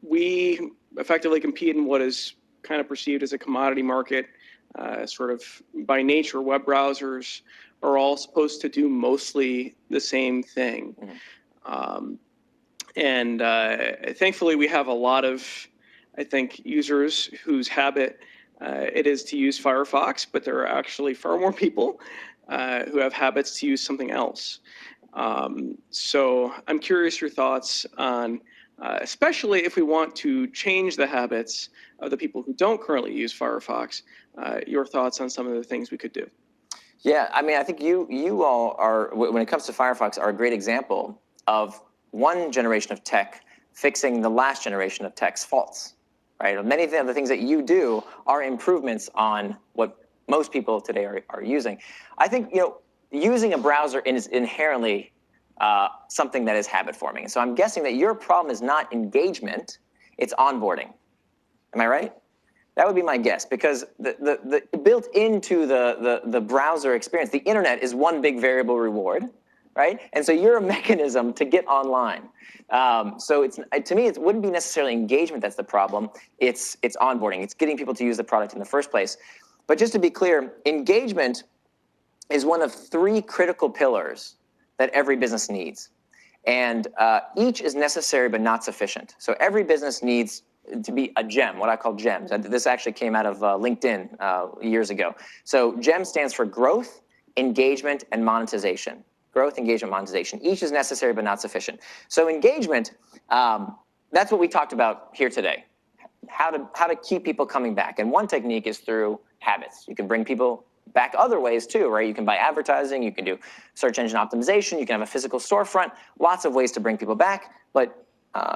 We effectively compete in what is kind of perceived as a commodity market. Sort of by nature, web browsers are all supposed to do mostly the same thing. Mm-hmm. Thankfully, we have a lot of, I think, users whose habit it is to use Firefox, but there are actually far more people who have habits to use something else. So I'm curious your thoughts on, especially if we want to change the habits of the people who don't currently use Firefox, your thoughts on some of the things we could do. Yeah, I mean, I think you all are, when it comes to Firefox, are a great example of one generation of tech fixing the last generation of tech's faults, right? Many of the things that you do are improvements on what most people today are using. I think, using a browser is inherently something that is habit forming. So I'm guessing that your problem is not engagement, it's onboarding. Am I right? That would be my guess, because the built into the browser experience, the internet is one big variable reward, right? And so you're a mechanism to get online. So to me, it wouldn't be necessarily engagement that's the problem. It's onboarding. It's getting people to use the product in the first place. But just to be clear, engagement is one of 3 critical pillars that every business needs. And each is necessary but not sufficient. So every business needs to be a gem, what I call gems. And this actually came out of LinkedIn years ago. So GEM stands for growth, engagement, and monetization. Growth, engagement, monetization. Each is necessary but not sufficient. So engagement, that's what we talked about here today. How to keep people coming back. And one technique is through habits. You can bring people back other ways too, right? You can buy advertising, you can do search engine optimization, you can have a physical storefront, lots of ways to bring people back, but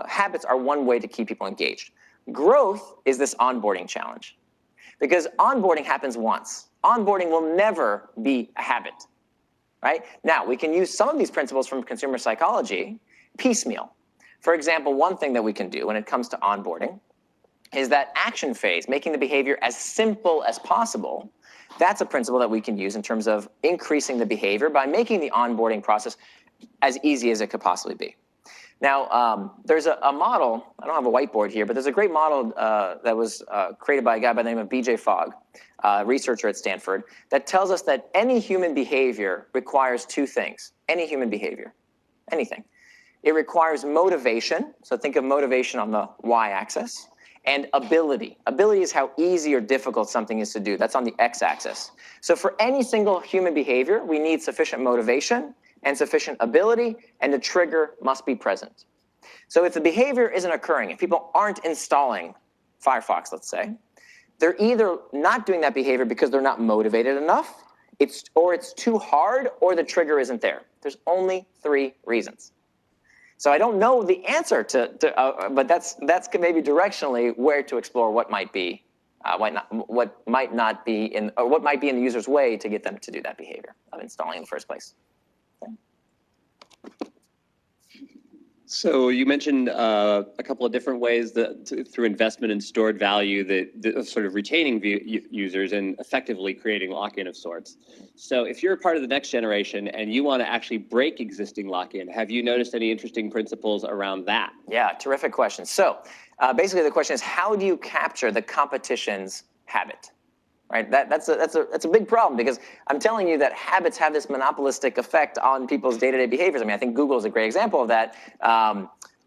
habits are one way to keep people engaged. Growth is this onboarding challenge, because onboarding happens once. Onboarding will never be a habit, right? Now, we can use some of these principles from consumer psychology piecemeal. For example, one thing that we can do when it comes to onboarding is that action phase, making the behavior as simple as possible. That's a principle that we can use in terms of increasing the behavior by making the onboarding process as easy as it could possibly be. Now, there's a model, I don't have a whiteboard here, but there's a great model that was created by a guy by the name of B.J. Fogg, a researcher at Stanford, that tells us that any human behavior requires two things. Any human behavior, anything. It requires motivation, so think of motivation on the y-axis, and ability. Ability is how easy or difficult something is to do. That's on the x-axis. So for any single human behavior, we need sufficient motivation and sufficient ability, and the trigger must be present. So if the behavior isn't occurring, if people aren't installing Firefox, let's say, they're either not doing that behavior because they're not motivated enough, or it's too hard, or the trigger isn't there. There's only 3 reasons. So I don't know the answer but that's maybe directionally where to explore what might be, what might be in the user's way to get them to do that behavior of installing in the first place. So you mentioned a couple of different ways that through investment in stored value, that sort of retaining users and effectively creating lock-in of sorts. So if you're a part of the next generation and you want to actually break existing lock-in, have you noticed any interesting principles around that? Yeah, terrific question. So basically the question is, how do you capture the competition's habit? Right? That's a big problem, because I'm telling you that habits have this monopolistic effect on people's day-to-day behaviors. I mean, I think Google is a great example of that.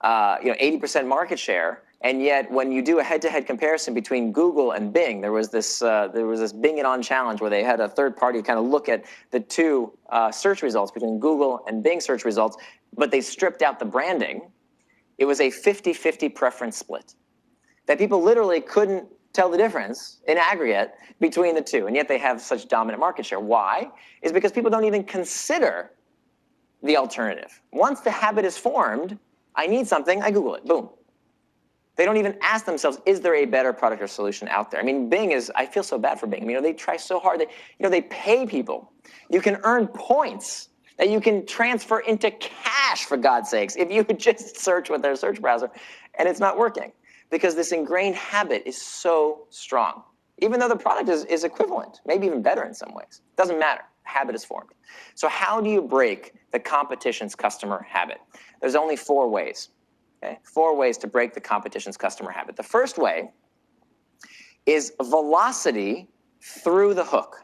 80% market share, and yet when you do a head-to-head comparison between Google and Bing, there was this Bing It On challenge where they had a third party kind of look at the two search results between Google and Bing search results, but they stripped out the branding. It was a 50-50 preference split, that people literally couldn't tell the difference in aggregate between the two, and yet they have such dominant market share. Why? Is because people don't even consider the alternative. Once the habit is formed, I need something, I Google it, boom. They don't even ask themselves, is there a better product or solution out there? I mean, Bing is, I feel so bad for Bing. I mean, they try so hard. They pay people. You can earn points that you can transfer into cash, for God's sakes, if you would just search with their search browser, and it's not working. Because this ingrained habit is so strong. Even though the product is equivalent, maybe even better in some ways. Doesn't matter, habit is formed. So how do you break the competition's customer habit? There's only 4 ways, okay? 4 ways to break the competition's customer habit. The first way is velocity through the hook.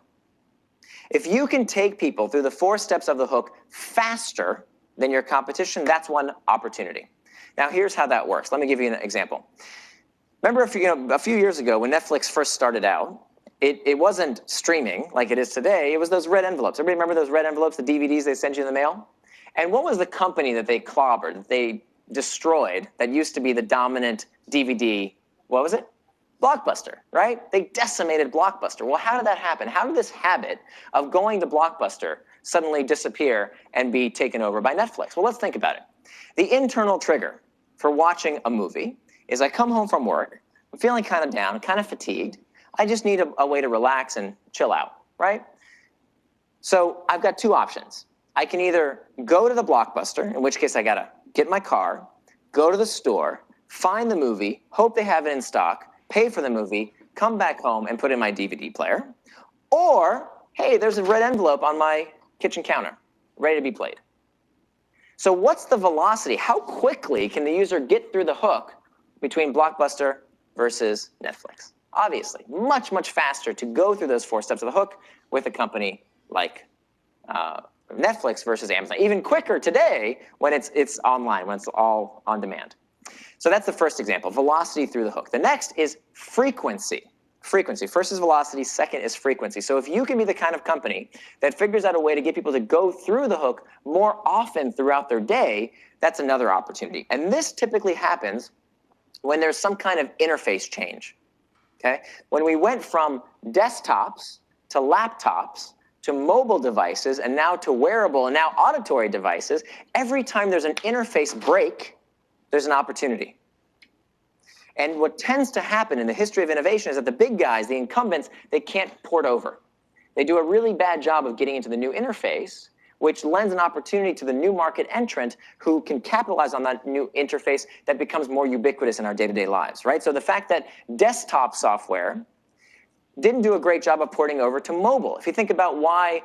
If you can take people through the 4 steps of the hook faster than your competition, that's one opportunity. Now, here's how that works. Let me give you an example. Remember a few years ago when Netflix first started out, it wasn't streaming like it is today. It was those red envelopes. Everybody remember those red envelopes, the DVDs they send you in the mail? And what was the company that they clobbered, that they destroyed, that used to be the dominant DVD? What was it? Blockbuster, right? They decimated Blockbuster. Well, how did that happen? How did this habit of going to Blockbuster suddenly disappear and be taken over by Netflix? Well, let's think about it. The internal trigger for watching a movie is I come home from work, I'm feeling kind of down, kind of fatigued. I just need a way to relax and chill out, right? So I've got 2 options. I can either go to the Blockbuster, in which case I gotta get in my car, go to the store, find the movie, hope they have it in stock, pay for the movie, come back home and put in my DVD player. Or, hey, there's a red envelope on my kitchen counter, ready to be played. So what's the velocity? How quickly can the user get through the hook between Blockbuster versus Netflix? Obviously, much, much faster to go through those 4 steps of the hook with a company like Netflix versus Amazon. Even quicker today when it's online, when it's all on demand. So that's the first example, velocity through the hook. The next is frequency frequency. First is velocity, second is frequency. So if you can be the kind of company that figures out a way to get people to go through the hook more often throughout their day, that's another opportunity. And this typically happens when there's some kind of interface change, okay? When we went from desktops to laptops to mobile devices and now to wearable and now auditory devices, every time there's an interface break, there's an opportunity. And what tends to happen in the history of innovation is that the big guys, the incumbents, they can't port over. They do a really bad job of getting into the new interface, which lends an opportunity to the new market entrant who can capitalize on that new interface that becomes more ubiquitous in our day-to-day lives, right? So the fact that desktop software didn't do a great job of porting over to mobile. If you think about why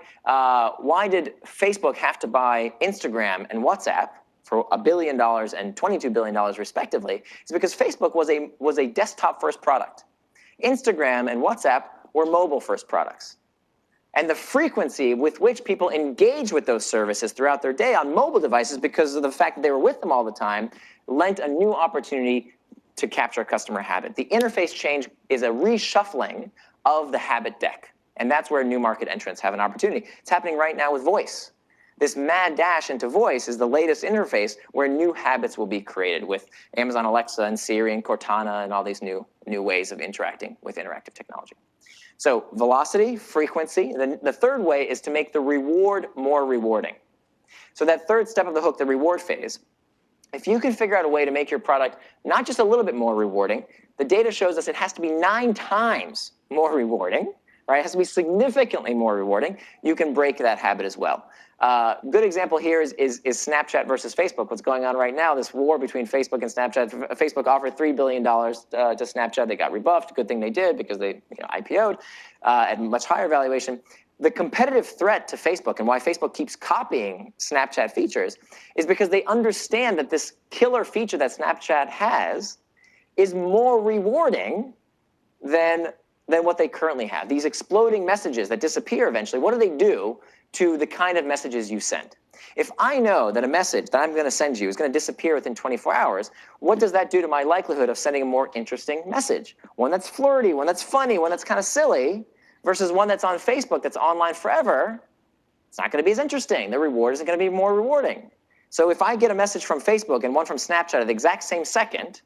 did Facebook have to buy Instagram and WhatsApp for $1 billion and $22 billion respectively, it's because Facebook was a desktop-first product. Instagram and WhatsApp were mobile-first products. And the frequency with which people engage with those services throughout their day on mobile devices, because of the fact that they were with them all the time, lent a new opportunity to capture customer habit. The interface change is a reshuffling of the habit deck. And that's where new market entrants have an opportunity. It's happening right now with voice. This mad dash into voice is the latest interface where new habits will be created with Amazon Alexa and Siri and Cortana and all these new ways of interacting with interactive technology. So velocity, frequency. The third way is to make the reward more rewarding. So that third step of the hook, the reward phase, if you can figure out a way to make your product not just a little bit more rewarding, the data shows us it has to be 9 times more rewarding, right? It has to be significantly more rewarding. You can break that habit as well. Good example here is Snapchat versus Facebook. What's going on right now, this war between Facebook and Snapchat. Facebook offered $3 billion to Snapchat. They got rebuffed. Good thing they did because they IPO'd at much higher valuation. The competitive threat to Facebook and why Facebook keeps copying Snapchat features is because they understand that this killer feature that Snapchat has is more rewarding than what they currently have. These exploding messages that disappear eventually, what do they do to the kind of messages you send? If I know that a message that I'm going to send you is going to disappear within 24 hours, what does that do to my likelihood of sending a more interesting message? One that's flirty, one that's funny, one that's kind of silly, versus one that's on Facebook that's online forever. It's not going to be as interesting. The reward isn't going to be more rewarding. So if I get a message from Facebook and one from Snapchat at the exact same second,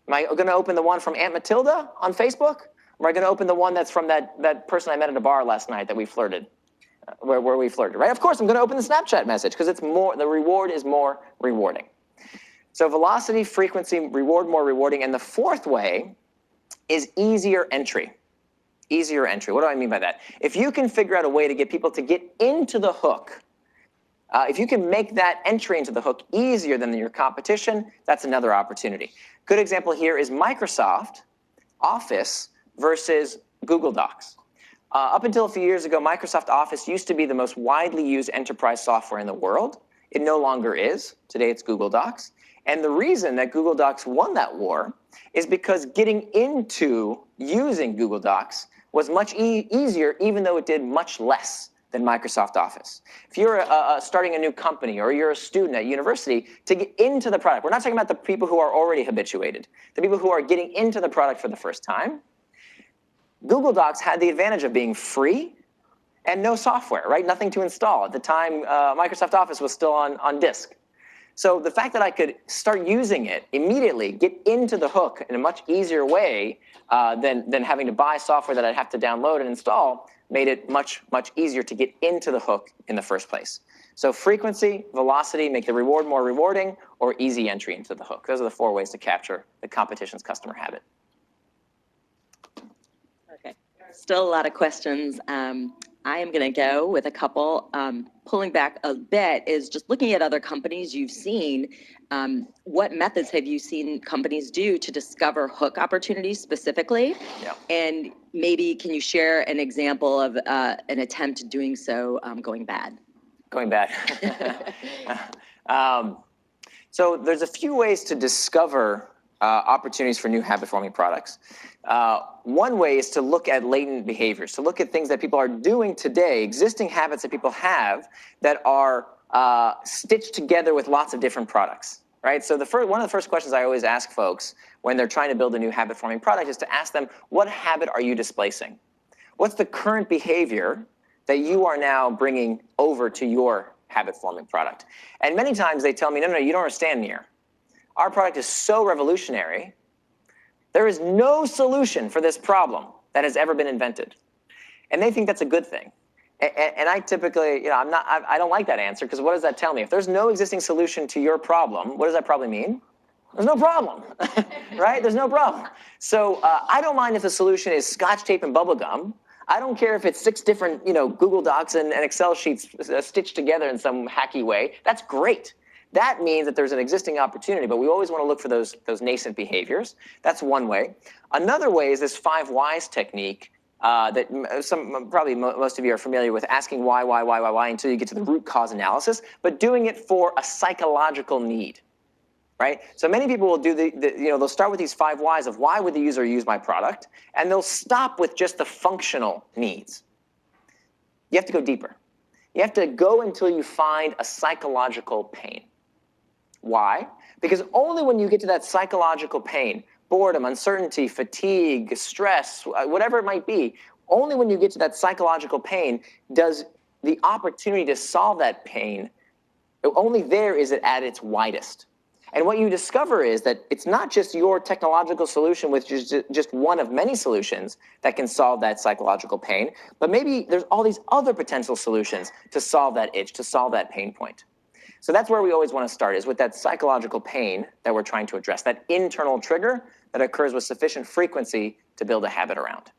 am I going to open the one from Aunt Matilda on Facebook? Or am I going to open the one that's from that person I met at a bar last night that we flirted? Where we flirted, right? Of course, I'm going to open the Snapchat message because it's more, the reward is more rewarding. So velocity, frequency, reward more rewarding. And the fourth way is easier entry. Easier entry. What do I mean by that? If you can figure out a way to get people to get into the hook, if you can make that entry into the hook easier than your competition, that's another opportunity. Good example here is Microsoft Office versus Google Docs. Up until a few years ago, Microsoft Office used to be the most widely used enterprise software in the world. It no longer is. Today it's Google Docs. And the reason that Google Docs won that war is because getting into using Google Docs was much easier, even though it did much less than Microsoft Office. If you're starting a new company or you're a student at university, to get into the product, we're not talking about the people who are already habituated, the people who are getting into the product for the first time. Google Docs had the advantage of being free and no software, right? Nothing to install. At the time, Microsoft Office was still on disk. So the fact that I could start using it immediately, get into the hook in a much easier way than having to buy software that I'd have to download and install, made it much, much easier to get into the hook in the first place. So frequency, velocity, make the reward more rewarding, or easy entry into the hook. Those are the 4 ways to capture the competition's customer habit. Still a lot of questions. I am going to go with a couple. Pulling back a bit is just looking at other companies you've seen. What methods have you seen companies do to discover hook opportunities specifically? Yeah. And maybe can you share an example of an attempt at doing so going bad? Going bad. So there's a few ways to discover opportunities for new habit-forming products. One way is to look at latent behaviors, to look at things that people are doing today, existing habits that people have that are stitched together with lots of different products, right? So one of the first questions I always ask folks when they're trying to build a new habit-forming product is to ask them, what habit are you displacing? What's the current behavior that you are now bringing over to your habit-forming product? And many times they tell me, no, you don't understand here. Our product is so revolutionary, there is no solution for this problem that has ever been invented. And they think that's a good thing. And I typically, I don't like that answer, because what does that tell me? If there's no existing solution to your problem, what does that probably mean? There's no problem, right? There's no problem. So I don't mind if the solution is Scotch tape and bubble gum. I don't care if it's 6 different, Google Docs and Excel sheets stitched together in some hacky way. That's great. That means that there's an existing opportunity, but we always want to look for those nascent behaviors. That's one way. Another way is this 5 whys technique. That probably most of you are familiar with, asking why until you get to the root cause analysis, but doing it for a psychological need, right? So many people will do they'll start with these 5 whys of why would the user use my product, and they'll stop with just the functional needs. You have to go deeper. You have to go until you find a psychological pain. Why? Because only when you get to that psychological pain, boredom, uncertainty, fatigue, stress, whatever it might be, only when you get to that psychological pain does the opportunity to solve that pain, only there is it at its widest. And what you discover is that it's not just your technological solution, which is just one of many solutions that can solve that psychological pain, but maybe there's all these other potential solutions to solve that itch, to solve that pain point. So that's where we always want to start, is with that psychological pain that we're trying to address, that internal trigger that occurs with sufficient frequency to build a habit around.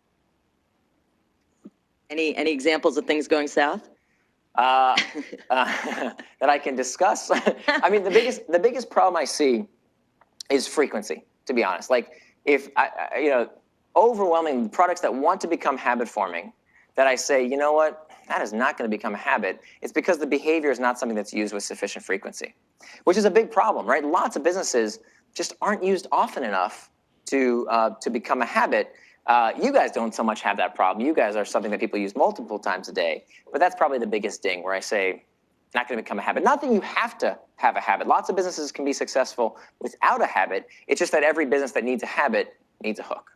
Any examples of things going south? That I can discuss. I mean, the biggest problem I see is frequency, to be honest. Like, if overwhelming products that want to become habit forming, that I say, you know what, that is not going to become a habit. It's because the behavior is not something that's used with sufficient frequency, which is a big problem, right? Lots of businesses just aren't used often enough to become a habit. You guys don't so much have that problem. You guys are something that people use multiple times a day. But that's probably the biggest ding, where I say, not going to become a habit. Not that you have to have a habit. Lots of businesses can be successful without a habit. It's just that every business that needs a habit needs a hook.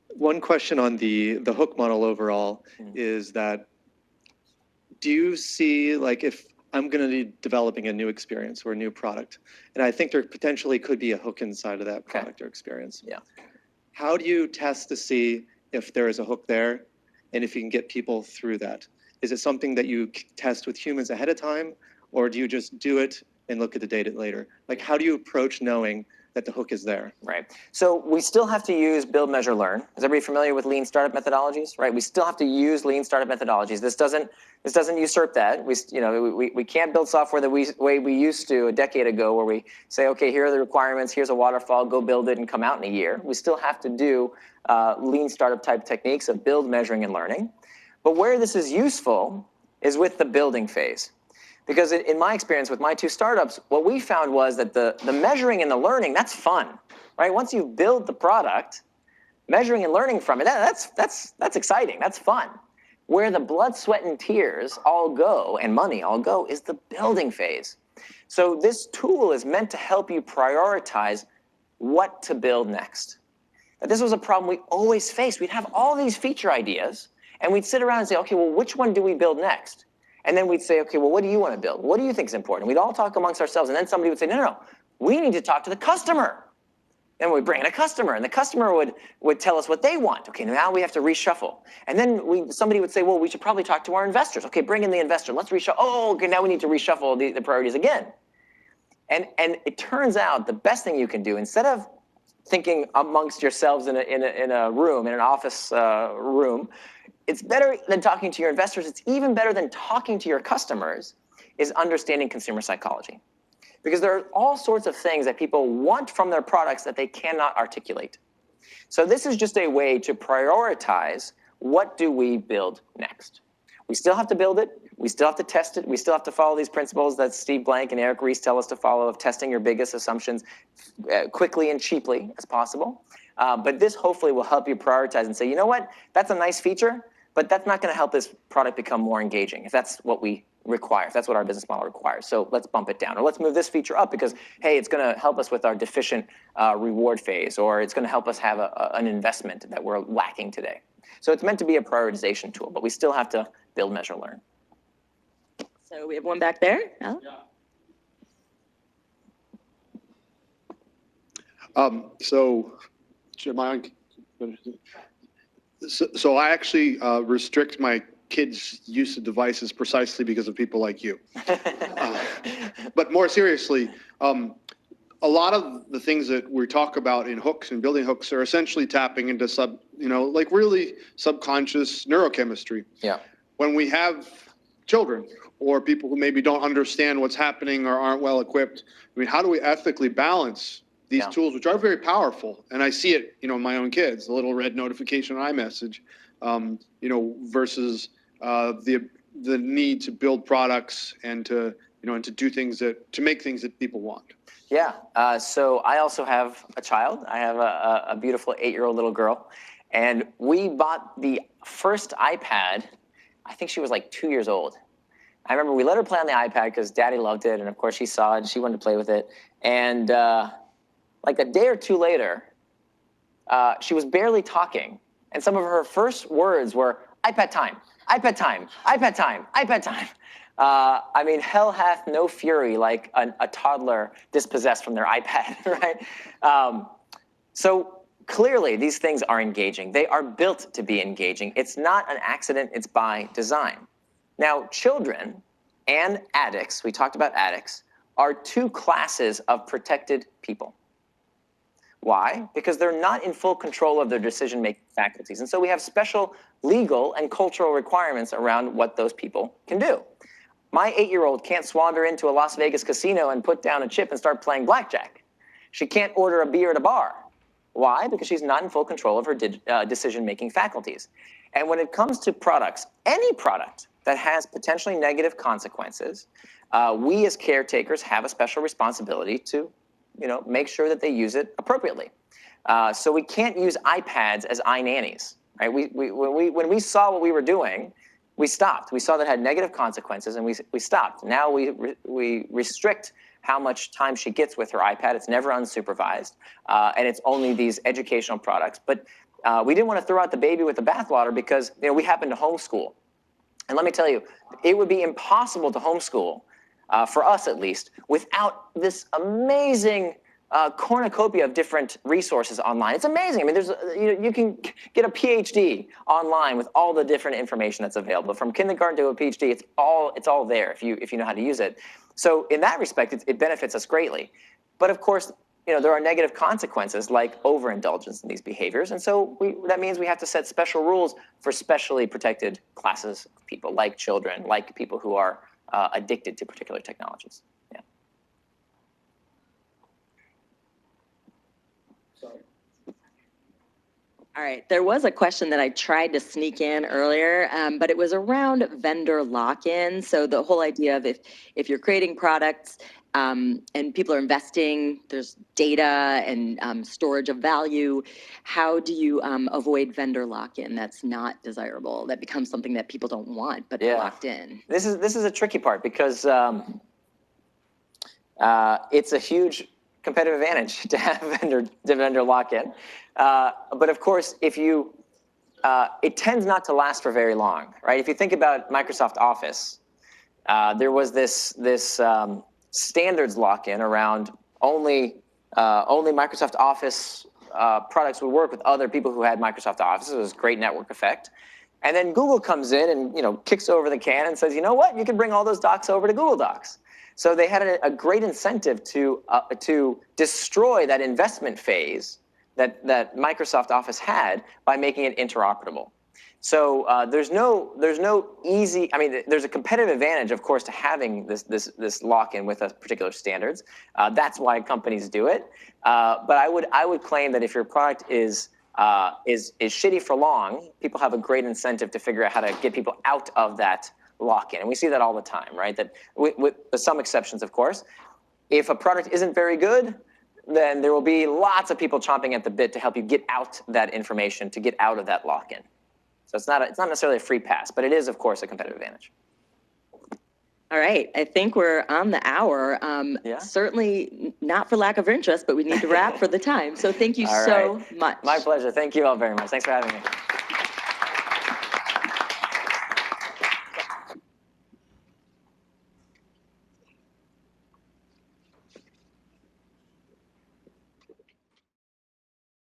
One question on the hook model overall is that, do you see, like, if I'm going to be developing a new experience or a new product, and I think there potentially could be a hook inside of that product or experience. Yeah. How do you test to see if there is a hook there and if you can get people through that? Is it something that you test with humans ahead of time, or do you just do it and look at the data later? Like, how do you approach knowing that the hook is there? Right. So we still have to use build, measure, learn. Is everybody familiar with lean startup methodologies? Right. We still have to use lean startup methodologies. This doesn't usurp that. We can't build software the way we used to a decade ago, where we say, okay, here are the requirements, here's a waterfall, go build it and come out in a year. We still have to do lean startup type techniques of build, measuring, and learning. But where this is useful is with the building phase. Because in my experience with my 2 startups, what we found was that the measuring and the learning, that's fun, right? Once you build the product, measuring and learning from it, that's exciting, that's fun. Where the blood, sweat, and tears all go, and money all go, is the building phase. So this tool is meant to help you prioritize what to build next. Now, this was a problem we always faced. We'd have all these feature ideas, and we'd sit around and say, okay, well, which one do we build next? And then we'd say, okay, well, what do you want to build? What do you think is important? We'd all talk amongst ourselves, and then somebody would say, no, we need to talk to the customer. And we'd bring in a customer, and the customer would tell us what they want. Okay, now we have to reshuffle. And then somebody would say, well, we should probably talk to our investors. Okay, bring in the investor. Let's reshuffle. Oh, okay, now we need to reshuffle the priorities again. And it turns out the best thing you can do, instead of thinking amongst yourselves in a room, in an office room, it's better than talking to your investors. It's even better than talking to your customers, is understanding consumer psychology. Because there are all sorts of things that people want from their products that they cannot articulate. So this is just a way to prioritize, what do we build next? We still have to build it. We still have to test it. We still have to follow these principles that Steve Blank and Eric Ries tell us to follow, of testing your biggest assumptions quickly and cheaply as possible. But this hopefully will help you prioritize and say, you know what, that's a nice feature, but that's not going to help this product become more engaging, if that's what we require, if that's what our business model requires. So let's bump it down, or let's move this feature up because, hey, it's going to help us with our deficient reward phase, or it's going to help us have an investment that we're lacking today. So it's meant to be a prioritization tool, but we still have to build, measure, learn. So we have one back there. Al? So I actually restrict my kids' use of devices precisely because of people like you. But more seriously, a lot of the things that we talk about in hooks and building hooks are essentially tapping into like really subconscious neurochemistry. Yeah. When we have children or people who maybe don't understand what's happening or aren't well equipped, I mean, how do we ethically balance these tools, which are very powerful? And I see it, in my own kids, the little red notification on iMessage, versus the need to build products and to, and to do things to make things that people want. Yeah, so I also have a child. I have a beautiful 8-year-old little girl. And we bought the first iPad, I think she was like 2 years old. I remember we let her play on the iPad because Daddy loved it. And of course she saw it and she wanted to play with it. And like a day or two later, she was barely talking. And some of her first words were, iPad time, iPad time, iPad time, iPad time. I mean, hell hath no fury like a toddler dispossessed from their iPad, right? So clearly, these things are engaging. They are built to be engaging. It's not an accident. It's by design. Now, children and addicts, we talked about addicts, are two classes of protected people. Why? Because they're not in full control of their decision-making faculties. And so we have special legal and cultural requirements around what those people can do. My 8-year-old can't swander into a Las Vegas casino and put down a chip and start playing blackjack. She can't order a beer at a bar. Why? Because she's not in full control of her decision-making faculties. And when it comes to products, any product that has potentially negative consequences, we as caretakers have a special responsibility to make sure that they use it appropriately. So we can't use iPads as iNannies, right? When we saw what we were doing, we stopped. We saw that it had negative consequences, and we stopped. Now we restrict how much time she gets with her iPad. It's never unsupervised, and it's only these educational products. But we didn't want to throw out the baby with the bathwater because we happen to homeschool. And let me tell you, it would be impossible to homeschool, for us at least, without this amazing cornucopia of different resources online. It's amazing. I mean, there's you can get a PhD online with all the different information that's available. From kindergarten to a PhD, it's all there if you know how to use it. So in that respect, it benefits us greatly. But of course, there are negative consequences like overindulgence in these behaviors, and so that means we have to set special rules for specially protected classes of people, like children, like people who are addicted to particular technologies. Yeah. All right, there was a question that I tried to sneak in earlier, but it was around vendor lock-in. So the whole idea of if you're creating products and people are investing, there's data and storage of value, how do you avoid vendor lock-in that's not desirable, that becomes something that people don't want, but they're locked in? This is a tricky part because it's a huge competitive advantage to have vendor lock-in. But of course, it tends not to last for very long, right? If you think about Microsoft Office, there was this standards lock-in around only Microsoft Office products would work with other people who had Microsoft Office. It was a great network effect. And then Google comes in and kicks over the can and says, you know what? You can bring all those docs over to Google Docs. So they had a great incentive to destroy that investment phase that Microsoft Office had by making it interoperable. So there's no easy. I mean, there's a competitive advantage, of course, to having this lock-in with a particular standards. That's why companies do it. But I would claim that if your product is shitty for long, people have a great incentive to figure out how to get people out of that lock-in, and we see that all the time, right? That with some exceptions, of course. If a product isn't very good, then there will be lots of people chomping at the bit to help you get out that information, to get out of that lock-in. So it's not necessarily a free pass, but it is, of course, a competitive advantage. All right, I think we're on the hour. Yeah. Certainly not for lack of interest, but we need to wrap for the time. So thank you All so right. much. My pleasure. Thank you all very much. Thanks for having me.